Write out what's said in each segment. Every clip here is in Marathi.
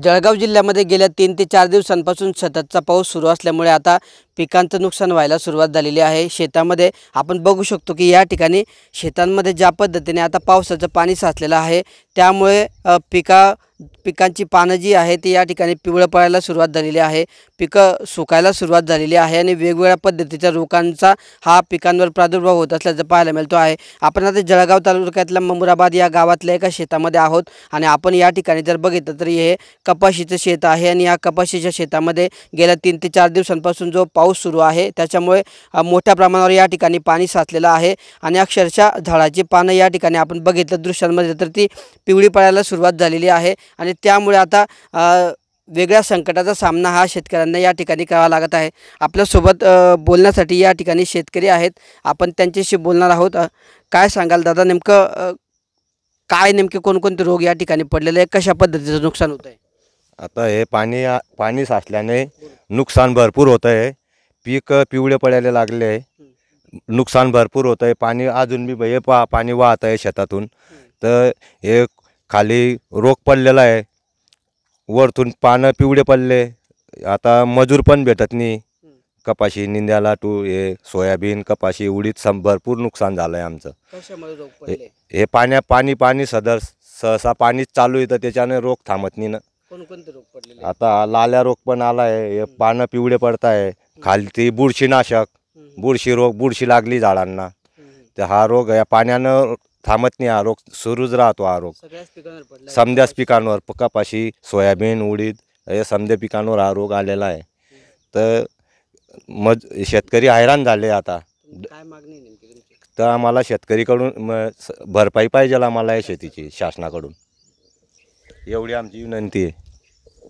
जळगाव जिल्ह्यामध्ये गेल्या 3 ते 4 दिवसांपासून सततचा पाऊस सुरू असल्यामुळे आता पिकांचं नुकसान व्हायला सुरुवात झालेली आहे। शेतामध्ये आपण बघू शकतो की या ठिकाणी शेतांमध्ये ज्या पद्धतीने आता पावसाचं पाणी साचलेलं आहे त्यामुळे पिकांची पानं जी आहे ती या ठिकाणी पिवळं पडायला सुरुवात झालेली आहे। पिकं सुकायला सुरुवात झालेली आहे आणि वेगवेगळ्या पद्धतीच्या रोगांचा हा पिकांवर प्रादुर्भाव होत असल्याचं पाहायला मिळतो आहे। आपण आता जळगाव तालुक्यातल्या ममुराबाद या गावातल्या एका शेतामध्ये आहोत आणि आपण या ठिकाणी जर बघितलं तर हे कपाशीचं शेत आहे आणि या कपाशीच्या शेतामध्ये गेल्या 3 ते 4 दिवसांपासून जो पाऊस सुरू आहे त्याच्यामुळे मोठ्या प्रमाणावर या ठिकाणी पाणी साचलेलं आहे आणि अक्षरशः झाडाची पानं या ठिकाणी आपण बघितलं दृश्यांमध्ये तर ती पिवळी पडायला सुरुवात झालेली आहे आणि त्यामुळे आता वेगळ्या संकटाचा सामना हा शेतकऱ्यांना या ठिकाणी करावा लागत आहे। आपल्यासोबत बोलण्यासाठी या ठिकाणी शेतकरी आहेत, आपण त्यांच्याशी बोलणार आहोत। काय सांगाल दादा, नेमके कोणकोणते रोग या ठिकाणी पडलेले आहे, कशा पद्धतीचं नुकसान होत आहे? आता हे पाणी साचल्याने नुकसान भरपूर होत आहे। पीक पिवळे पडायला लागले आहे, नुकसान भरपूर होत आहे। पाणी अजून बी हे पाणी वाहत आहे शेतातून, तर हे खाली रोग पडलेला आहे, वरतून पानं पिवळे पडले। आता मजूर पण भेटत नाही, कपाशी निंद्याला हे सोयाबीन कपाशी उडीद भरपूर नुकसान झालं आहे आमचं। कशामुळे रोग पडले? हे पाणी सहसा पाणीच चालू आहे तर त्याच्याने रोग थांबत नाही ना। कोणकोणते रोग पडलेले? आता लाल्या रोग पण आला आहे, हे पानं पिवळे पडत आहे, खालती बुरशीनाशक बुरशी लागली झाडांना, तर हा रोग या पाण्यानं थांबत नाही, हा रोग सुरूच राहतो। हा रोग समद्याच पिकांवर कपाशी सोयाबीन उडीद हे समद्या पिकांवर हा रोग आलेला आहे। तर शेतकरी हैराण झाले। आता काय मागणी नेमकी तुमची? तर आम्हाला शेतकरीकडून भरपाई पाहिजे आम्हाला या शेतीची शासनाकडून, एवढी आमची विनंती आहे।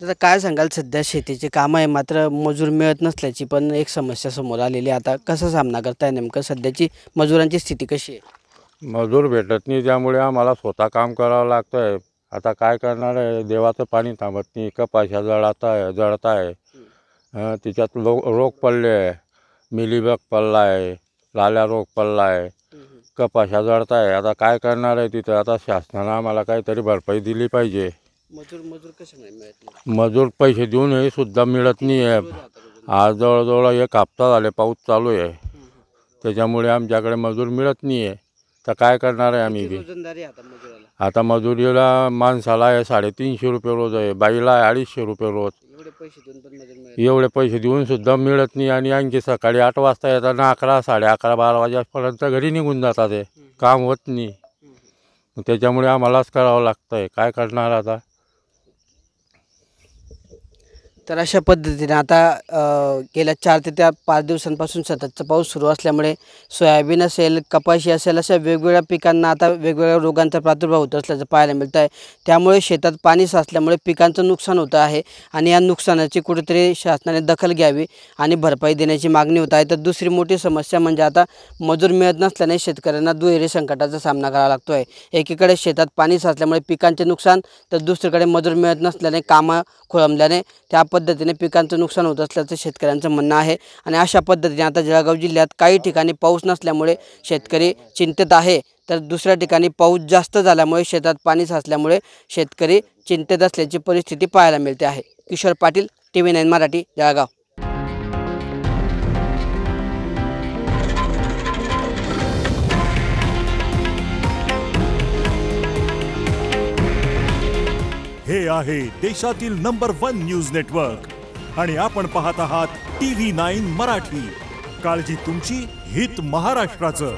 तर काय सांगाल, सध्या शेतीचे काम आहे मात्र मजूर मिळत नसल्याची पण एक समस्या समोर आलेली, आता कसा सामना करताय नेमकं? सध्याची मजुरांची स्थिती कशी आहे? मजूर भेटत नाही, त्यामुळे आम्हाला स्वतः काम करावं लागतं आहे। आता काय करणार आहे, देवाचं पाणी थांबत नाही, कपाशा जळत आहे, तिच्यात रोग पडले आहे, मिलीबग पडला आहे, लाल्या रोग पडला आहे, कपाशा जळत आहे। आता काय करणार आहे तिथं? आता शासनानं आम्हाला काहीतरी भरपाई दिली पाहिजे। मजूर कशामुळे मिळत नाही? मजूर पैसे देऊन हे सुद्धा मिळत नाही आहे। आज जवळजवळ 1 हप्ता झाले पाऊस चालू आहे, त्याच्यामुळे आमच्याकडे मजूर मिळत नाही आहे। तर काय करणार आहे आम्ही बी? आता मजुरीला माणसाला आहे 350 रुपये रोज आहे, बाईला आहे 250 रुपये रोज। एवढे पैसे देऊन सुद्धा मिळत नाही आणि आणखी सकाळी 8 वाजता येताना 11, 11:30, 12 वाजेपर्यंत घरी निघून जातात, ते काम होत नाही। त्याच्यामुळे आम्हालाच करावं लागतं आहे, काय करणार आता? तर अशा पद्धतीने आता गेल्या 4 ते 5 दिवसांपासून सततचा पाऊस सुरू असल्यामुळे सोयाबीन असेल, कपाशी असेल, अशा वेगवेगळ्या पिकांना आता वेगवेगळ्या रोगांचा प्रादुर्भाव होत असल्याचं पाहायला मिळतं आहे। त्यामुळे शेतात पाणी साचल्यामुळे पिकांचं नुकसान होतं आहे आणि या नुकसानाची कुठेतरी शासनाने दखल घ्यावी आणि भरपाई देण्याची मागणी होत आहे। तर दुसरी मोठी समस्या म्हणजे आता मजूर मिळत नसल्याने शेतकऱ्यांना दुहेरी संकटाचा सामना करावा लागतो आहे। एकीकडे शेतात पाणी साचल्यामुळे पिकांचे नुकसान, तर दुसरीकडे मजूर मिळत नसल्याने कामं खोळंबल्याने त्या पद्धतीने पिकांचं नुकसान होत असल्याचं शेतकऱ्यांचं म्हणणं आहे। आणि अशा पद्धतीने आता जळगाव जिल्ह्यात काही ठिकाणी पाऊस नसल्यामुळे शेतकरी चिंतेत आहे, तर दुसऱ्या ठिकाणी पाऊस जास्त झाल्यामुळे शेतात पाणी साचल्यामुळे शेतकरी चिंतेत असल्याची परिस्थिती पाहायला मिळते आहे। किशोर पाटील, TV9 मराठी, जळगाव। हे आहे देशातील नंबर 1 न्यूज नेटवर्क आणि आपण पाहत आहात TV9 मराठी। काळजी तुमची, हित महाराष्ट्राचं।